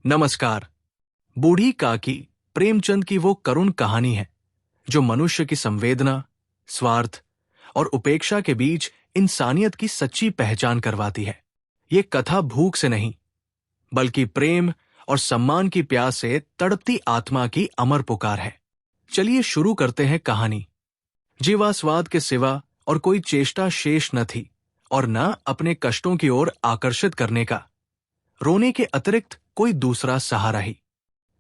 नमस्कार। बूढ़ी काकी प्रेमचंद की वो करुण कहानी है जो मनुष्य की संवेदना, स्वार्थ और उपेक्षा के बीच इंसानियत की सच्ची पहचान करवाती है। ये कथा भूख से नहीं, बल्कि प्रेम और सम्मान की प्यास से तड़पती आत्मा की अमर पुकार है। चलिए शुरू करते हैं कहानी। जीवास्वाद के सिवा और कोई चेष्टा शेष न थी और न अपने कष्टों की ओर आकर्षित करने का, रोने के अतिरिक्त कोई दूसरा सहारा ही।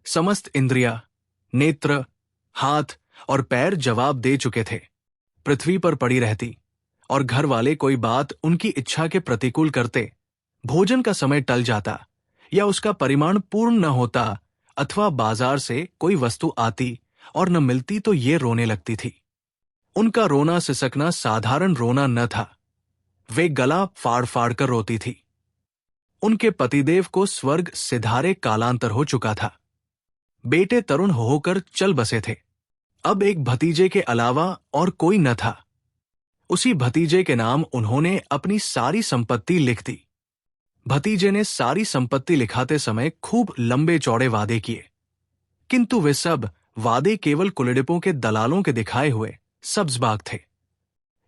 समस्त इंद्रियां, नेत्र, हाथ और पैर जवाब दे चुके थे। पृथ्वी पर पड़ी रहती और घर वाले कोई बात उनकी इच्छा के प्रतिकूल करते, भोजन का समय टल जाता या उसका परिमाण पूर्ण न होता, अथवा बाजार से कोई वस्तु आती और न मिलती तो ये रोने लगती थी। उनका रोना सिसकना साधारण रोना न था, वे गला फाड़ फाड़ कर रोती थी। उनके पतिदेव को स्वर्ग सिधारे कालांतर हो चुका था। बेटे तरुण होकर चल बसे थे। अब एक भतीजे के अलावा और कोई न था। उसी भतीजे के नाम उन्होंने अपनी सारी संपत्ति लिख दी। भतीजे ने सारी संपत्ति लिखाते समय खूब लंबे चौड़े वादे किए, किंतु वे सब वादे केवल कुलडिपों के दलालों के दिखाए हुए सब्ज़बाग थे।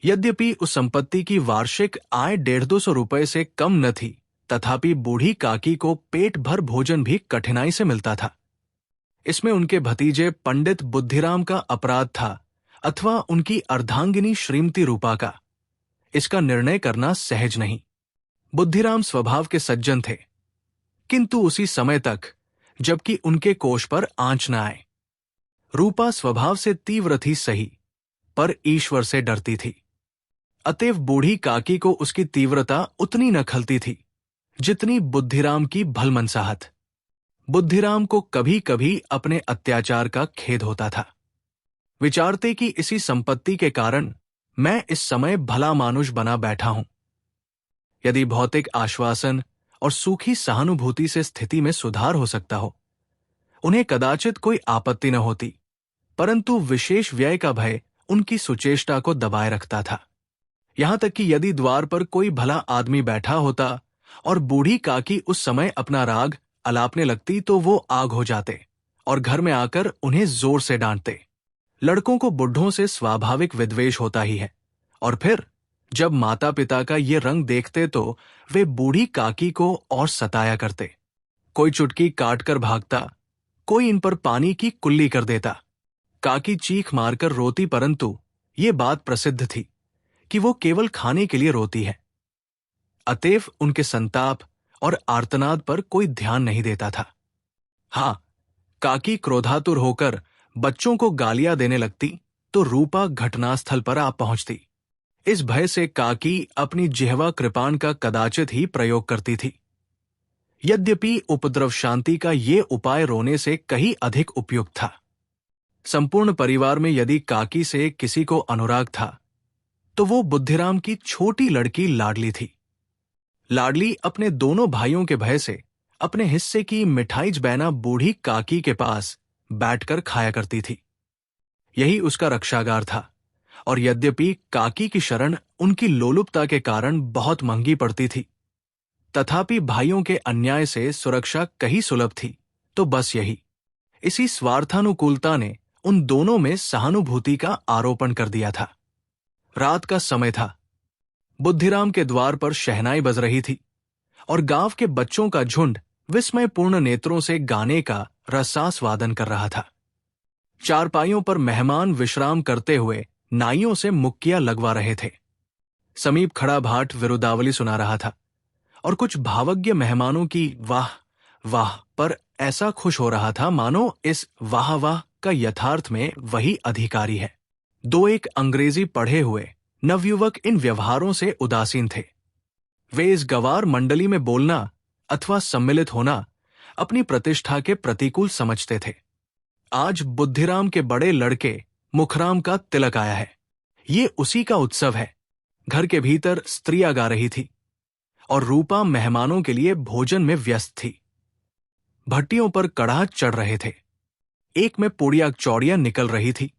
यद्यपि उस संपत्ति की वार्षिक आय 150-200 रुपए से कम न थी, तथापि बूढ़ी काकी को पेट भर भोजन भी कठिनाई से मिलता था। इसमें उनके भतीजे पंडित बुद्धिराम का अपराध था अथवा उनकी अर्धांगिनी श्रीमती रूपा का, इसका निर्णय करना सहज नहीं। बुद्धिराम स्वभाव के सज्जन थे, किंतु उसी समय तक जबकि उनके कोष पर आंच न आए। रूपा स्वभाव से तीव्र थी सही, पर ईश्वर से डरती थी। अतएव बूढ़ी काकी को उसकी तीव्रता उतनी न खलती थी जितनी बुद्धिराम की भलमनसाहत। बुद्धिराम को कभी कभी अपने अत्याचार का खेद होता था। विचारते कि इसी संपत्ति के कारण मैं इस समय भला मानुष बना बैठा हूं। यदि भौतिक आश्वासन और सूखी सहानुभूति से स्थिति में सुधार हो सकता हो, उन्हें कदाचित कोई आपत्ति न होती, परंतु विशेष व्यय का भय उनकी सुचेष्टा को दबाए रखता था। यहां तक कि यदि द्वार पर कोई भला आदमी बैठा होता और बूढ़ी काकी उस समय अपना राग अलापने लगती तो वो आग हो जाते और घर में आकर उन्हें जोर से डांटते। लड़कों को बुढ़ों से स्वाभाविक विद्वेष होता ही है, और फिर जब माता पिता का ये रंग देखते तो वे बूढ़ी काकी को और सताया करते। कोई चुटकी काट कर भागता, कोई इन पर पानी की कुल्ली कर देता। काकी चीख मारकर रोती, परंतु ये बात प्रसिद्ध थी कि वो केवल खाने के लिए रोती है। अतएव उनके संताप और आर्तनाद पर कोई ध्यान नहीं देता था। हाँ, काकी क्रोधातुर होकर बच्चों को गालियां देने लगती तो रूपा घटनास्थल पर आ पहुंचती। इस भय से काकी अपनी जिह्वा कृपाण का कदाचित ही प्रयोग करती थी। यद्यपि उपद्रव शांति का ये उपाय रोने से कहीं अधिक उपयुक्त था। संपूर्ण परिवार में यदि काकी से किसी को अनुराग था तो वो बुद्धिराम की छोटी लड़की लाडली थी। लाडली अपने दोनों भाइयों के भय से अपने हिस्से की मिठाई जबैना बूढ़ी काकी के पास बैठकर खाया करती थी। यही उसका रक्षागार था, और यद्यपि काकी की शरण उनकी लोलुपता के कारण बहुत महंगी पड़ती थी, तथापि भाइयों के अन्याय से सुरक्षा कहीं सुलभ थी। तो बस यही, इसी स्वार्थानुकूलता ने उन दोनों में सहानुभूति का आरोपण कर दिया था। रात का समय था। बुद्धिराम के द्वार पर शहनाई बज रही थी और गांव के बच्चों का झुंड विस्मयपूर्ण नेत्रों से गाने का रसास्वादन कर रहा था। चारपाइयों पर मेहमान विश्राम करते हुए नाइयों से मुक्कियां लगवा रहे थे। समीप खड़ा भाट विरुदावली सुना रहा था और कुछ भावज्ञ मेहमानों की वाह वाह पर ऐसा खुश हो रहा था मानो इस वाह वाह का यथार्थ में वही अधिकारी है। दो एक अंग्रेजी पढ़े हुए नवयुवक इन व्यवहारों से उदासीन थे। वे इस गवार मंडली में बोलना अथवा सम्मिलित होना अपनी प्रतिष्ठा के प्रतिकूल समझते थे। आज बुद्धिराम के बड़े लड़के मुखराम का तिलक आया है, ये उसी का उत्सव है। घर के भीतर स्त्रियां गा रही थी और रूपा मेहमानों के लिए भोजन में व्यस्त थी। भट्टियों पर कड़ाह चढ़ रहे थे। एक में पूड़ियां चौड़ियां निकल रही थी,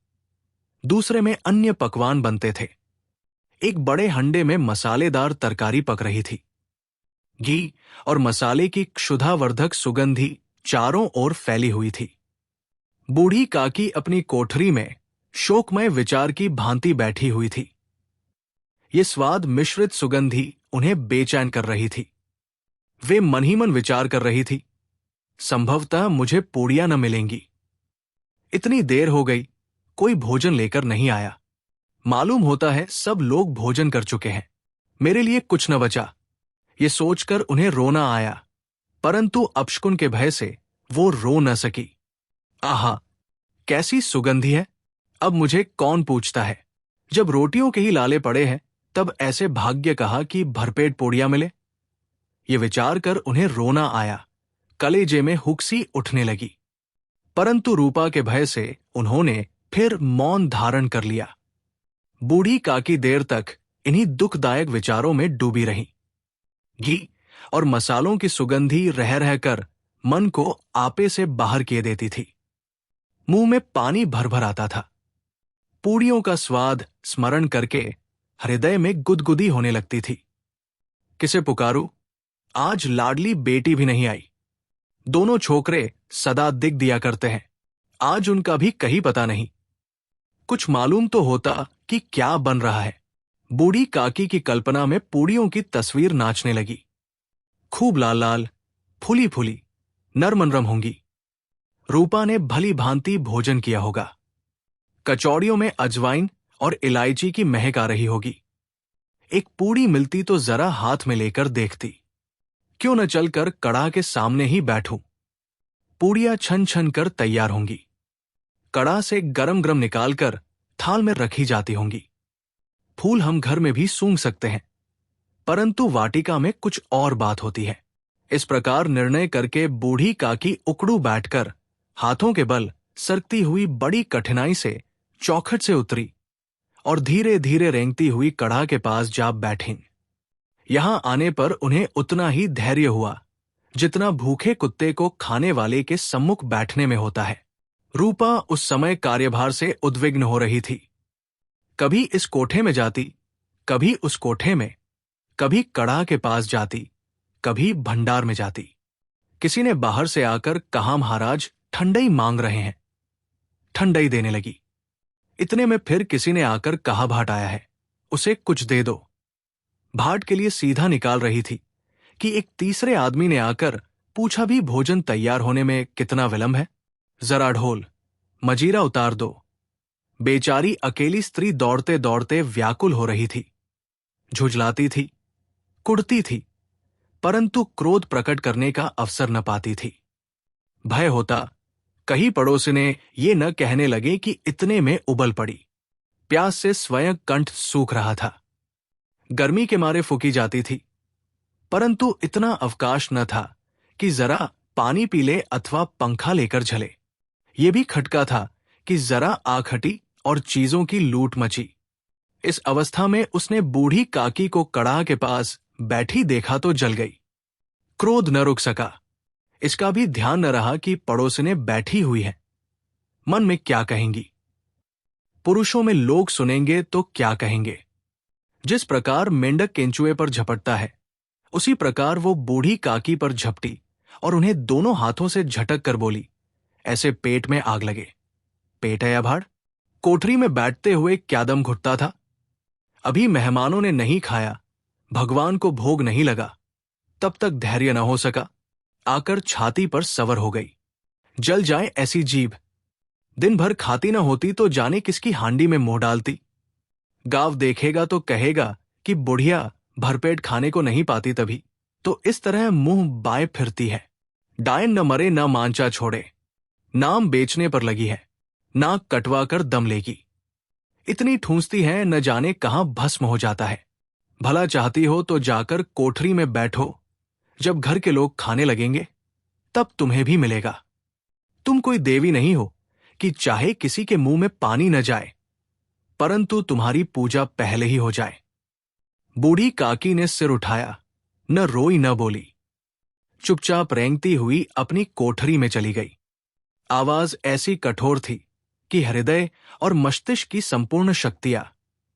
दूसरे में अन्य पकवान बनते थे। एक बड़े हंडे में मसालेदार तरकारी पक रही थी। घी और मसाले की क्षुधावर्धक सुगंधी चारों ओर फैली हुई थी। बूढ़ी काकी अपनी कोठरी में शोकमय विचार की भांति बैठी हुई थी। ये स्वाद मिश्रित सुगंधी उन्हें बेचैन कर रही थी। वे मन ही मन विचार कर रही थी, संभवतः मुझे पूड़ियां न मिलेंगी। इतनी देर हो गई, कोई भोजन लेकर नहीं आया। मालूम होता है सब लोग भोजन कर चुके हैं, मेरे लिए कुछ न बचा। ये सोचकर उन्हें रोना आया, परंतु अपशकुन के भय से वो रो न सकी। आहा, कैसी सुगंधी है! अब मुझे कौन पूछता है? जब रोटियों के ही लाले पड़े हैं, तब ऐसे भाग्य कहा कि भरपेट पोड़ियां मिले। ये विचार कर उन्हें रोना आया, कलेजे में हुक्सी उठने लगी। परंतु रूपा के भय से उन्होंने फिर मौन धारण कर लिया। बूढ़ी काकी देर तक इन्हीं दुखदायक विचारों में डूबी रहीं। घी और मसालों की सुगंधी रह रहकर मन को आपे से बाहर किए देती थी। मुंह में पानी भर भर आता था। पूड़ियों का स्वाद स्मरण करके हृदय में गुदगुदी होने लगती थी। किसे पुकारूं? आज लाडली बेटी भी नहीं आई। दोनों छोकरे सदा दिख दिया करते हैं, आज उनका भी कहीं पता नहीं। कुछ मालूम तो होता कि क्या बन रहा है। बूढ़ी काकी की कल्पना में पूड़ियों की तस्वीर नाचने लगी। खूब लाल लाल, फूली फूली, नरम नरम होंगी। रूपा ने भली भांति भोजन किया होगा। कचौड़ियों में अजवाइन और इलायची की महक आ रही होगी। एक पूड़ी मिलती तो जरा हाथ में लेकर देखती। क्यों न चलकर कड़ाह के सामने ही बैठूं। पूड़ियां छन छन कर तैयार होंगी। कड़ाह से गरम गरम निकालकर थाल में रखी जाती होंगी। फूल हम घर में भी सूंघ सकते हैं, परंतु वाटिका में कुछ और बात होती है। इस प्रकार निर्णय करके बूढ़ी काकी उकड़ू बैठकर हाथों के बल सरकती हुई बड़ी कठिनाई से चौखट से उतरी और धीरे धीरे रेंगती हुई कड़ाह के पास जा बैठीं। यहां आने पर उन्हें उतना ही धैर्य हुआ जितना भूखे कुत्ते को खाने वाले के सम्मुख बैठने में होता है। रूपा उस समय कार्यभार से उद्विग्न हो रही थी। कभी इस कोठे में जाती, कभी उस कोठे में, कभी कड़ाह के पास जाती, कभी भंडार में जाती। किसी ने बाहर से आकर कहा, महाराज ठंडई मांग रहे हैं। ठंडई देने लगी। इतने में फिर किसी ने आकर कहा, भाट आया है, उसे कुछ दे दो। भाट के लिए सीधा निकाल रही थी कि एक तीसरे आदमी ने आकर पूछा, भी भोजन तैयार होने में कितना विलंब है? जरा ढोल, मजीरा उतार दो। बेचारी अकेली स्त्री दौड़ते दौड़ते व्याकुल हो रही थी। झुंझलाती थी, कुढ़ती थी, परंतु क्रोध प्रकट करने का अवसर न पाती थी। भय होता कहीं पड़ोसिने ये न कहने लगे कि इतने में उबल पड़ी। प्यास से स्वयं कंठ सूख रहा था। गर्मी के मारे फूकी जाती थी, परंतु इतना अवकाश न था कि जरा पानी पी ले अथवा पंखा लेकर झले। ये भी खटका था कि जरा आग हटी और चीजों की लूट मची। इस अवस्था में उसने बूढ़ी काकी को कड़ाह के पास बैठी देखा तो जल गई। क्रोध न रुक सका। इसका भी ध्यान न रहा कि पड़ोसिने बैठी हुई है। मन में क्या कहेंगी? पुरुषों में लोग सुनेंगे तो क्या कहेंगे? जिस प्रकार मेंढक केंचुए पर झपटता है, उसी प्रकार वो बूढ़ी काकी पर झपटी और उन्हें दोनों हाथों से झटक कर बोली, ऐसे पेट में आग लगे। पेट है या भाड़? कोठरी में बैठते हुए क्या दम घुटता था। अभी मेहमानों ने नहीं खाया, भगवान को भोग नहीं लगा, तब तक धैर्य न हो सका। आकर छाती पर सवर हो गई। जल जाए ऐसी जीभ। दिन भर खाती न होती तो जाने किसकी हांडी में मुंह डालती। गांव देखेगा तो कहेगा कि बुढ़िया भरपेट खाने को नहीं पाती, तभी तो इस तरह मुंह बाए फिरती है। डायन न मरे न मांचा छोड़े। नाम बेचने पर लगी है, नाक कटवा कर दम लेगी। इतनी ठूंसती है न जाने कहां भस्म हो जाता है। भला चाहती हो तो जाकर कोठरी में बैठो। जब घर के लोग खाने लगेंगे तब तुम्हें भी मिलेगा। तुम कोई देवी नहीं हो कि चाहे किसी के मुंह में पानी न जाए, परंतु तुम्हारी पूजा पहले ही हो जाए। बूढ़ी काकी ने सिर उठाया, न रोई न बोली। चुपचाप रेंगती हुई अपनी कोठरी में चली गई। आवाज ऐसी कठोर थी कि हृदय और मस्तिष्क की संपूर्ण शक्तियां,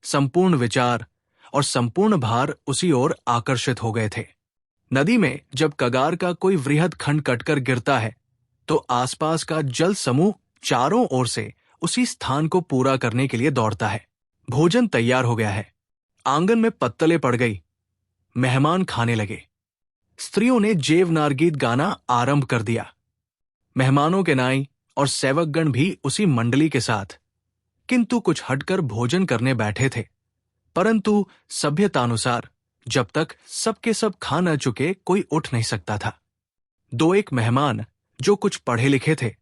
संपूर्ण विचार और संपूर्ण भार उसी ओर आकर्षित हो गए थे। नदी में जब कगार का कोई वृहद खंड कटकर गिरता है तो आसपास का जल समूह चारों ओर से उसी स्थान को पूरा करने के लिए दौड़ता है। भोजन तैयार हो गया है। आंगन में पत्तलें पड़ गई। मेहमान खाने लगे। स्त्रियों ने जेवनार गीत गाना आरंभ कर दिया। मेहमानों के नाई और सेवकगण भी उसी मंडली के साथ, किंतु कुछ हटकर भोजन करने बैठे थे। परंतु सभ्यतानुसार जब तक सबके सब खा न चुके कोई उठ नहीं सकता था। दो एक मेहमान जो कुछ पढ़े लिखे थे,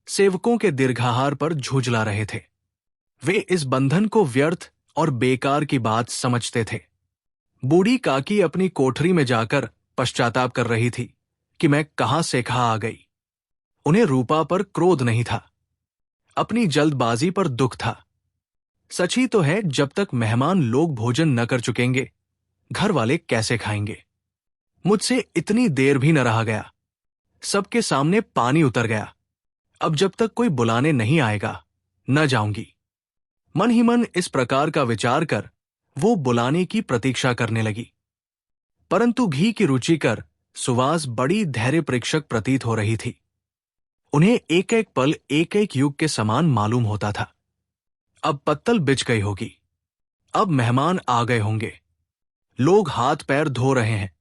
सेवकों के दीर्घाहार पर झुंझला रहे थे। वे इस बंधन को व्यर्थ और बेकार की बात समझते थे। बूढ़ी काकी अपनी कोठरी में जाकर पश्चाताप कर रही थी कि मैं कहां से कहां आ गई। उन्हें रूपा पर क्रोध नहीं था, अपनी जल्दबाजी पर दुख था। सच ही तो है, जब तक मेहमान लोग भोजन न कर चुकेंगे, घर वाले कैसे खाएंगे। मुझसे इतनी देर भी न रहा गया। सबके सामने पानी उतर गया। अब जब तक कोई बुलाने नहीं आएगा, न जाऊंगी। मन ही मन इस प्रकार का विचार कर वो बुलाने की प्रतीक्षा करने लगी। परंतु घी की रुचिकर सुवास बड़ी धैर्य परीक्षक प्रतीत हो रही थी। उन्हें एक एक पल एक एक युग के समान मालूम होता था। अब पत्तल बिछ गई होगी। अब मेहमान आ गए होंगे। लोग हाथ पैर धो रहे हैं।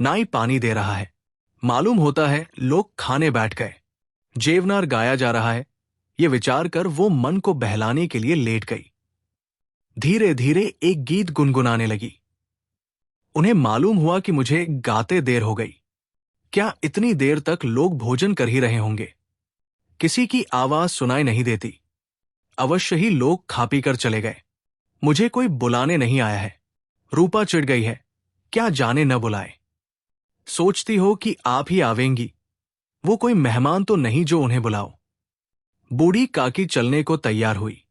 नाई पानी दे रहा है। मालूम होता है लोग खाने बैठ गए। जेवनार गाया जा रहा है। ये विचार कर वो मन को बहलाने के लिए लेट गई। धीरे धीरे एक गीत गुनगुनाने लगी। उन्हें मालूम हुआ कि मुझे गाते देर हो गई। क्या इतनी देर तक लोग भोजन कर ही रहे होंगे। किसी की आवाज सुनाई नहीं देती। अवश्य ही लोग खा पी कर चले गए। मुझे कोई बुलाने नहीं आया है। रूपा चिढ़ गई है, क्या जाने न बुलाए। सोचती हो कि आप ही आवेंगी। वो कोई मेहमान तो नहीं जो उन्हें बुलाओ। बूढ़ी काकी चलने को तैयार हुई।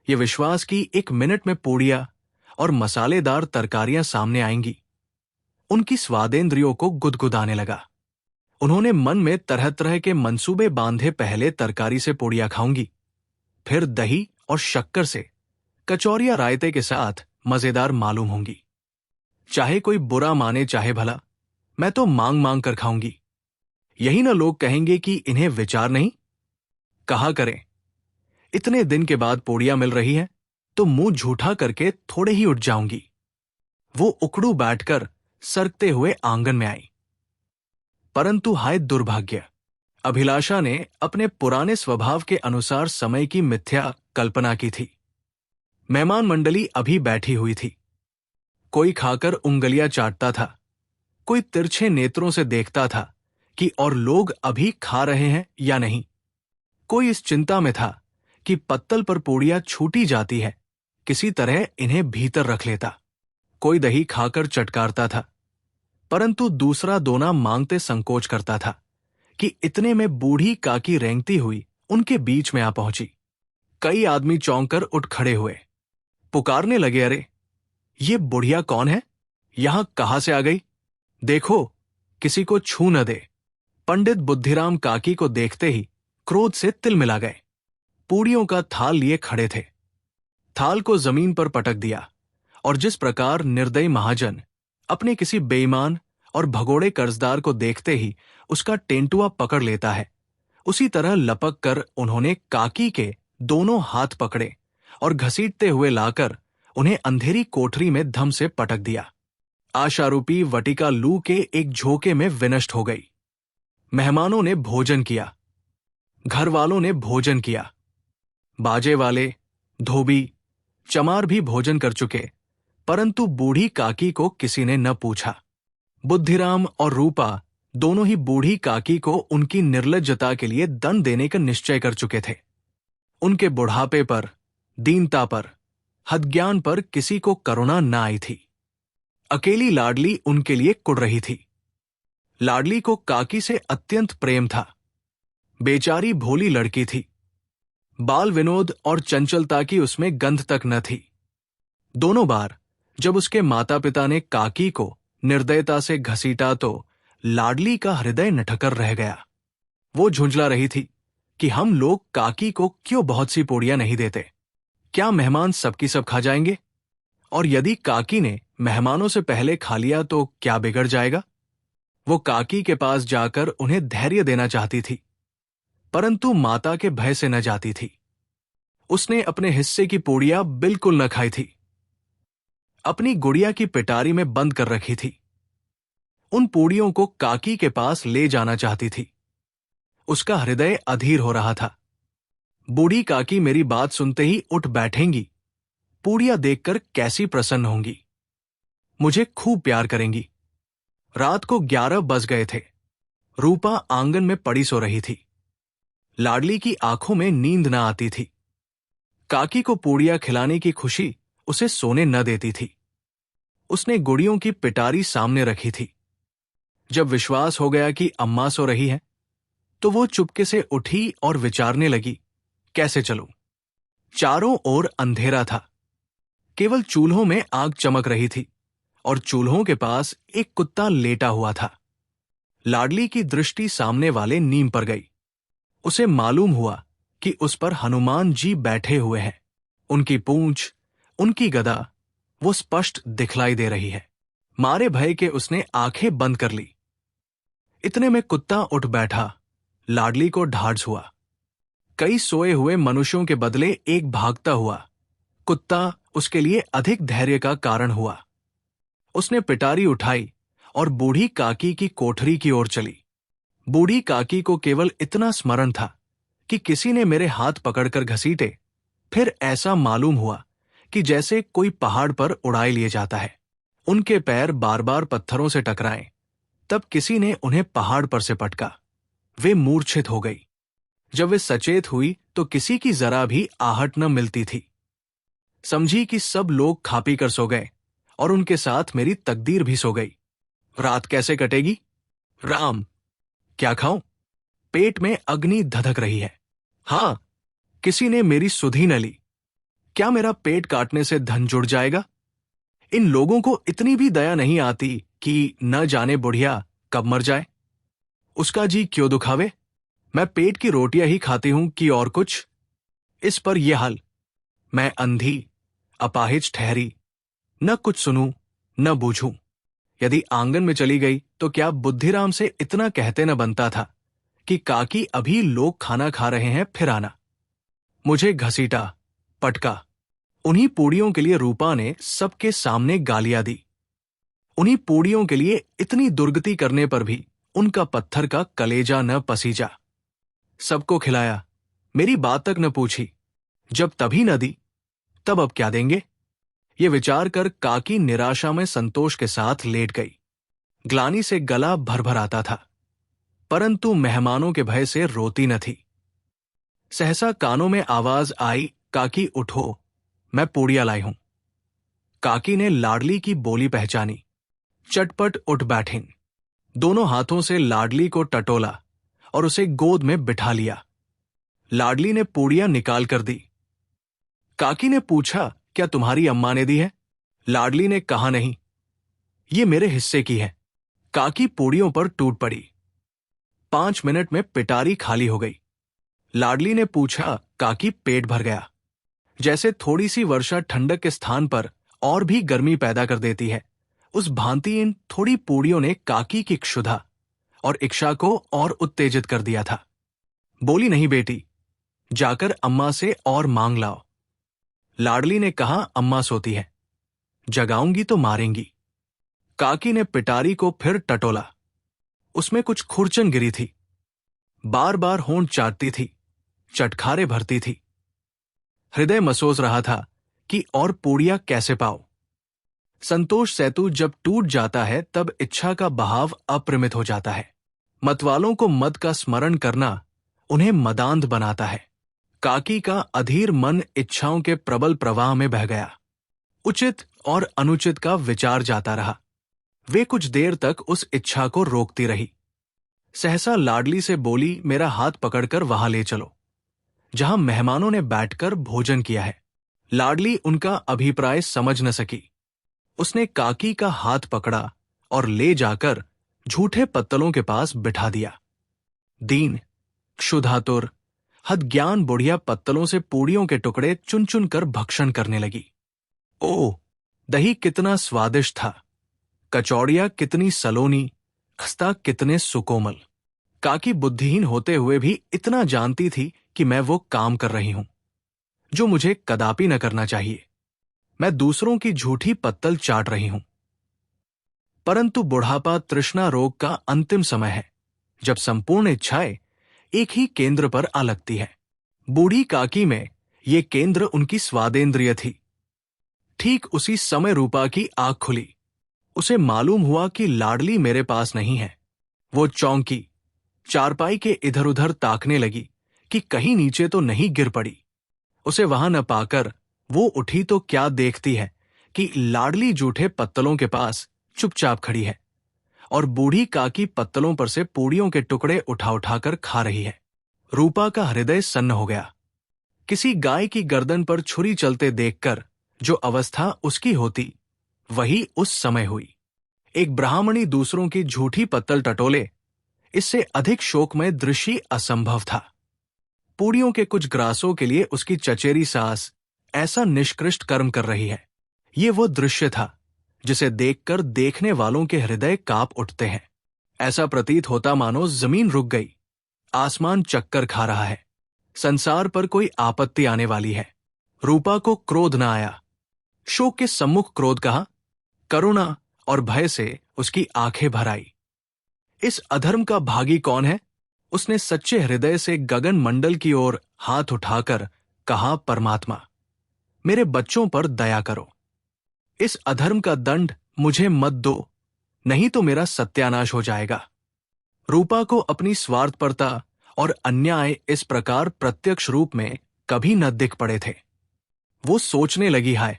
ये विश्वास की 1 मिनट में पूड़ियां और मसालेदार तरकारियां सामने आएंगी। उनकी स्वादेंद्रियों को गुदगुदाने लगा। उन्होंने मन में तरह तरह के मंसूबे बांधे। पहले तरकारी से पूड़ियां खाऊंगी, फिर दही और शक्कर से, कचौरियां रायते के साथ मजेदार मालूम होंगी। चाहे कोई बुरा माने चाहे भला, मैं तो मांग मांग कर खाऊंगी। यही ना लोग कहेंगे कि इन्हें विचार नहीं। कहा करें, इतने दिन के बाद पूड़ियां मिल रही हैं तो मुंह झूठा करके थोड़े ही उठ जाऊंगी। वो उकड़ू बैठकर सरकते हुए आंगन में आई। परंतु हाय दुर्भाग्य, अभिलाषा ने अपने पुराने स्वभाव के अनुसार समय की मिथ्या कल्पना की थी। मेहमान मंडली अभी बैठी हुई थी। कोई खाकर उंगलियां चाटता था, कोई तिरछे नेत्रों से देखता था कि और लोग अभी खा रहे हैं या नहीं। कोई इस चिंता में था कि पत्तल पर पूड़ियां छूटी जाती है, किसी तरह इन्हें भीतर रख लेता। कोई दही खाकर चटकारता था, परंतु दूसरा दोना मांगते संकोच करता था कि इतने में बूढ़ी काकी रेंगती हुई उनके बीच में आ पहुंची। कई आदमी चौंक कर उठ खड़े हुए, पुकारने लगे, अरे ये बुढ़िया कौन है, यहां कहां से आ गई। देखो किसी को छू न दे। पंडित बुद्धिराम काकी को देखते ही क्रोध से तिलमिला गए। पूड़ियों का थाल लिए खड़े थे। थाल को जमीन पर पटक दिया और जिस प्रकार निर्दयी महाजन अपने किसी बेईमान और भगोड़े कर्जदार को देखते ही उसका टेंटुआ पकड़ लेता है, उसी तरह लपक कर उन्होंने काकी के दोनों हाथ पकड़े और घसीटते हुए लाकर उन्हें अंधेरी कोठरी में धम से पटक दिया। आशारूपी वटिका लू के एक झोंके में विनष्ट हो गई। मेहमानों ने भोजन किया, घर वालों ने भोजन किया, बाजे वाले, धोबी, चमार भी भोजन कर चुके, परंतु बूढ़ी काकी को किसी ने न पूछा। बुद्धिराम और रूपा दोनों ही बूढ़ी काकी को उनकी निर्लज्जता के लिए दंड देने का निश्चय कर चुके थे। उनके बुढ़ापे पर, दीनता पर, हदज्ञान पर किसी को करुणा न आई थी। अकेली लाडली उनके लिए कुढ़ रही थी। लाडली को काकी से अत्यंत प्रेम था। बेचारी भोली लड़की थी। बाल विनोद और चंचलता की उसमें गंध तक न थी। दोनों बार जब उसके माता पिता ने काकी को निर्दयता से घसीटा तो लाडली का हृदय नठकर रह गया। वो झुंझला रही थी कि हम लोग काकी को क्यों बहुत सी पूड़ियां नहीं देते। क्या मेहमान सबकी सब खा जाएंगे? और यदि काकी ने मेहमानों से पहले खा लिया तो क्या बिगड़ जाएगा? वो काकी के पास जाकर उन्हें धैर्य देना चाहती थी, परंतु माता के भय से न जाती थी। उसने अपने हिस्से की पूड़ियां बिल्कुल न खाई थी। अपनी गुड़िया की पिटारी में बंद कर रखी थी। उन पूड़ियों को काकी के पास ले जाना चाहती थी। उसका हृदय अधीर हो रहा था। बूढ़ी काकी मेरी बात सुनते ही उठ बैठेंगी, पूड़ियां देखकर कैसी प्रसन्न होंगी, मुझे खूब प्यार करेंगी। रात को 11 बज गए थे। रूपा आंगन में पड़ी सो रही थी। लाडली की आंखों में नींद न आती थी। काकी को पूड़ियां खिलाने की खुशी उसे सोने न देती थी। उसने गुड़ियों की पिटारी सामने रखी थी। जब विश्वास हो गया कि अम्मा सो रही है, तो वो चुपके से उठी और विचारने लगी, कैसे चलूं? चारों ओर अंधेरा था। केवल चूल्हों में आग चमक रही थी और चूल्हों के पास एक कुत्ता लेटा हुआ था। लाडली की दृष्टि सामने वाले नीम पर गई। उसे मालूम हुआ कि उस पर हनुमान जी बैठे हुए हैं। उनकी पूंछ, उनकी गदा वो स्पष्ट दिखलाई दे रही है। मारे भय के उसने आंखें बंद कर ली। इतने में कुत्ता उठ बैठा। लाडली को ढाढ़स हुआ। कई सोए हुए मनुष्यों के बदले एक भागता हुआ कुत्ता उसके लिए अधिक धैर्य का कारण हुआ। उसने पिटारी उठाई और बूढ़ी काकी की कोठरी की ओर चली। बूढ़ी काकी को केवल इतना स्मरण था कि किसी ने मेरे हाथ पकड़कर घसीटे। फिर ऐसा मालूम हुआ कि जैसे कोई पहाड़ पर उड़ाए लिए जाता है। उनके पैर बार बार पत्थरों से टकराए। तब किसी ने उन्हें पहाड़ पर से पटका। वे मूर्छित हो गई। जब वे सचेत हुई तो किसी की जरा भी आहट न मिलती थी। समझी कि सब लोग खा पी कर सो गए और उनके साथ मेरी तकदीर भी सो गई। रात कैसे कटेगी? राम, क्या खाऊं? पेट में अग्नि धधक रही है। हां, किसी ने मेरी सुधि न ली। क्या मेरा पेट काटने से धन जुड़ जाएगा? इन लोगों को इतनी भी दया नहीं आती कि न जाने बुढ़िया कब मर जाए। उसका जी क्यों दुखावे? मैं पेट की रोटियां ही खाती हूं कि और कुछ। इस पर यह हाल। मैं अंधी, अपाहिज ठहरी, न कुछ सुनूं न बूझूं। यदि आंगन में चली गई तो क्या बुद्धिराम से इतना कहते न बनता था कि काकी अभी लोग खाना खा रहे हैं, फिर आना। मुझे घसीटा, पटका। उन्हीं पूड़ियों के लिए रूपा ने सबके सामने गालियां दी। उन्हीं पूड़ियों के लिए इतनी दुर्गति करने पर भी उनका पत्थर का कलेजा न पसीजा। सबको खिलाया, मेरी बात तक न पूछी। जब तभी न दी, तब अब क्या देंगे? ये विचार कर काकी निराशा में संतोष के साथ लेट गई। ग्लानि से गला भर आता था, परंतु मेहमानों के भय से रोती न थी। सहसा कानों में आवाज आई, काकी उठो, मैं पूड़ियां लाई हूं। काकी ने लाडली की बोली पहचानी। चटपट उठ बैठी। दोनों हाथों से लाडली को टटोला और उसे गोद में बिठा लिया। लाडली ने पूड़ियां निकाल कर दी। काकी ने पूछा, क्या तुम्हारी अम्मा ने दी है? लाडली ने कहा, नहीं, ये मेरे हिस्से की है। काकी पूड़ियों पर टूट पड़ी। 5 मिनट में पिटारी खाली हो गई। लाडली ने पूछा, काकी पेट भर गया? जैसे थोड़ी सी वर्षा ठंडक के स्थान पर और भी गर्मी पैदा कर देती है, उस भांति इन थोड़ी पूड़ियों ने काकी की क्षुधा और इच्छा को और उत्तेजित कर दिया था। बोली, नहीं बेटी, जाकर अम्मा से और मांग लाओ। लाडली ने कहा, अम्मा सोती है, जगाऊंगी तो मारेंगी। काकी ने पिटारी को फिर टटोला। उसमें कुछ खुरचन गिरी थी। बार बार होंठ चाटती थी, चटखारे भरती थी। हृदय मसोस रहा था कि और पूड़ियां कैसे पाओ। संतोष सेतु जब टूट जाता है तब इच्छा का बहाव अप्रमित हो जाता है। मतवालों को मद का स्मरण करना उन्हें मदांध बनाता है। काकी का अधीर मन इच्छाओं के प्रबल प्रवाह में बह गया। उचित और अनुचित का विचार जाता रहा। वे कुछ देर तक उस इच्छा को रोकती रही। सहसा लाडली से बोली, मेरा हाथ पकड़कर वहां ले चलो जहां मेहमानों ने बैठकर भोजन किया है। लाडली उनका अभिप्राय समझ न सकी। उसने काकी का हाथ पकड़ा और ले जाकर झूठे पत्तलों के पास बिठा दिया। दीन, क्षुधातुर, हदज्ञान बुढ़िया पत्तलों से पूड़ियों के टुकड़े चुन चुन कर भक्षण करने लगी। ओह, दही कितना स्वादिष्ट था, कचौड़ियां कितनी सलोनी, रास्ता कितने सुकोमल। काकी बुद्धिहीन होते हुए भी इतना जानती थी कि मैं वो काम कर रही हूं जो मुझे कदापि न करना चाहिए। मैं दूसरों की झूठी पत्तल चाट रही हूं। परंतु बुढ़ापा तृष्णा रोग का अंतिम समय है, जब संपूर्ण इच्छाएं एक ही केंद्र पर आ लगती है। बूढ़ी काकी में ये केंद्र उनकी स्वादेंद्रिय थी। ठीक उसी समय रूपा की आंख खुली। उसे मालूम हुआ कि लाडली मेरे पास नहीं है। वो चौंकी, चारपाई के इधर उधर ताकने लगी कि कहीं नीचे तो नहीं गिर पड़ी। उसे वहां न पाकर वो उठी तो क्या देखती है कि लाडली जूठे पत्तलों के पास चुपचाप खड़ी है और बूढ़ी काकी पत्तलों पर से पूड़ियों के टुकड़े उठा उठाकर खा रही है। रूपा का हृदय सन्न हो गया। किसी गाय की गर्दन पर छुरी चलते देखकर जो अवस्था उसकी होती, वही उस समय हुई। एक ब्राह्मणी दूसरों की झूठी पत्तल टटोले, इससे अधिक शोकमय दृश्य असंभव था। पूड़ियों के कुछ ग्रासों के लिए उसकी चचेरी सास ऐसा निष्कृष्ट कर्म कर रही है। ये वो दृश्य था जिसे देखकर देखने वालों के हृदय कांप उठते हैं। ऐसा प्रतीत होता मानो जमीन रुक गई, आसमान चक्कर खा रहा है, संसार पर कोई आपत्ति आने वाली है। रूपा को क्रोध न आया। शोक के सम्मुख क्रोध कहा, करुणा और भय से उसकी आंखें भर आई। इस अधर्म का भागी कौन है? उसने सच्चे हृदय से गगन मंडल की ओर हाथ उठाकर कहा, परमात्मा, मेरे बच्चों पर दया करो। इस अधर्म का दंड मुझे मत दो, नहीं तो मेरा सत्यानाश हो जाएगा। रूपा को अपनी स्वार्थपरता और अन्याय इस प्रकार प्रत्यक्ष रूप में कभी न दिख पड़े थे। वो सोचने लगी, हाय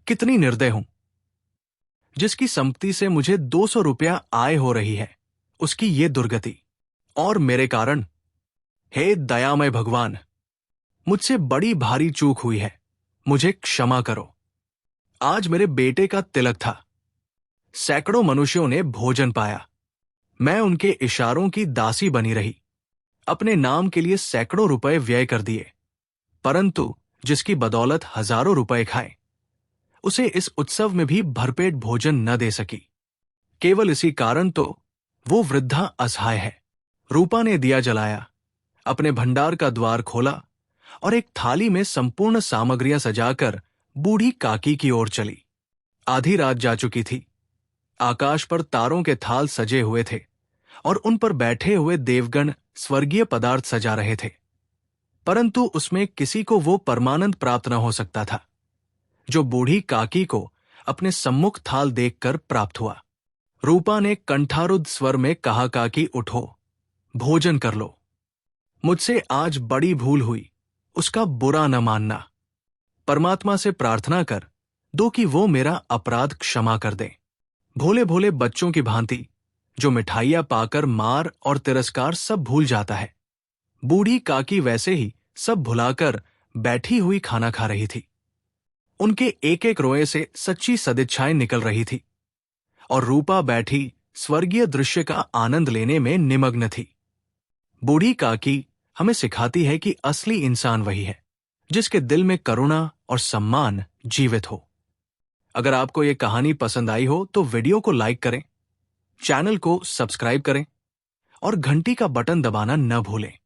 कितनी निर्दय हूं। जिसकी संपत्ति से मुझे 200 रुपया आय हो रही है, उसकी ये दुर्गति, और मेरे कारण। हे दयामय भगवान, मुझसे बड़ी भारी चूक हुई है, मुझे क्षमा करो। आज मेरे बेटे का तिलक था। सैकड़ों मनुष्यों ने भोजन पाया। मैं उनके इशारों की दासी बनी रही, अपने नाम के लिए सैकड़ों रुपए व्यय कर दिए, परंतु जिसकी बदौलत हजारों रुपए खाए, उसे इस उत्सव में भी भरपेट भोजन न दे सकी। केवल इसी कारण तो वो वृद्धा असहाय है। रूपा ने दिया जलाया, अपने भंडार का द्वार खोला और एक थाली में संपूर्ण सामग्रियां सजाकर बूढ़ी काकी की ओर चली। आधी रात जा चुकी थी। आकाश पर तारों के थाल सजे हुए थे और उन पर बैठे हुए देवगण स्वर्गीय पदार्थ सजा रहे थे, परंतु उसमें किसी को वो परमानंद प्राप्त न हो सकता था जो बूढ़ी काकी को अपने सम्मुख थाल देखकर प्राप्त हुआ। रूपा ने कंठारुद्ध स्वर में कहा, काकी उठो, भोजन कर लो। मुझसे आज बड़ी भूल हुई, उसका बुरा न मानना। परमात्मा से प्रार्थना कर दो कि वो मेरा अपराध क्षमा कर दे। भोले भोले बच्चों की भांति जो मिठाइयां पाकर मार और तिरस्कार सब भूल जाता है, बूढ़ी काकी वैसे ही सब भुलाकर बैठी हुई खाना खा रही थी। उनके एक एक रोए से सच्ची सदिच्छाएं निकल रही थी और रूपा बैठी स्वर्गीय दृश्य का आनंद लेने में निमग्न थी। बूढ़ी काकी हमें सिखाती है कि असली इंसान वही है जिसके दिल में करुणा और सम्मान जीवित हो। अगर आपको ये कहानी पसंद आई हो तो वीडियो को लाइक करें, चैनल को सब्सक्राइब करें और घंटी का बटन दबाना न भूलें।